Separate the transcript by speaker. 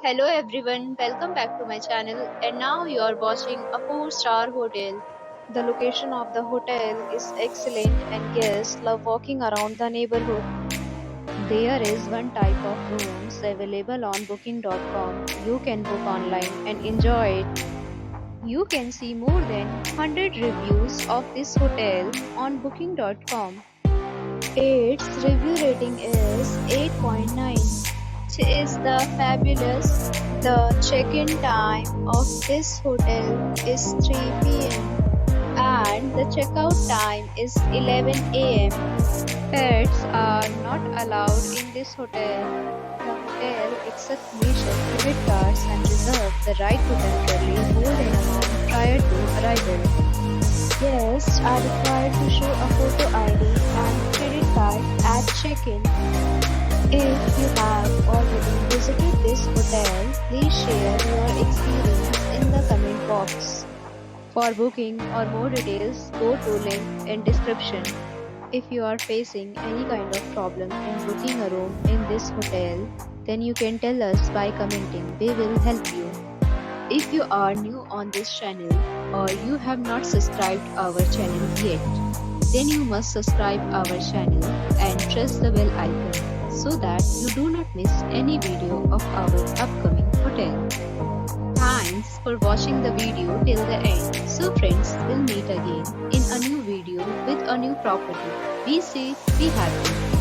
Speaker 1: Hello everyone, welcome back to my channel and now you are watching a 4-star hotel. The location of the hotel is excellent and guests love walking around the neighborhood. There is one type of rooms available on booking.com. You can book online and enjoy it. You can see more than 100 reviews of this hotel on booking.com. Its review rating is 8.9, which is the fabulous. The check-in time of this hotel is 3 p.m. and the checkout time is 11 a.m. Pets are not allowed in this hotel. The hotel accepts major credit cards and reserves the right to temporarily hold an amount prior to arrival. Guests are required to show a photo ID and credit card at check-in. If you have already visited this hotel, please share your experience in the comment box. For booking or more details, go to link in description. If you are facing any kind of problem in booking a room in this hotel, then you can tell us by commenting. We will help you. If you are new on this channel or you have not subscribed our channel yet, then you must subscribe our channel and press the bell icon so that you do not miss any video of our upcoming hotel. Thanks for watching the video till the end. So friends, we'll meet again in a new video with a new property. Be safe, be happy.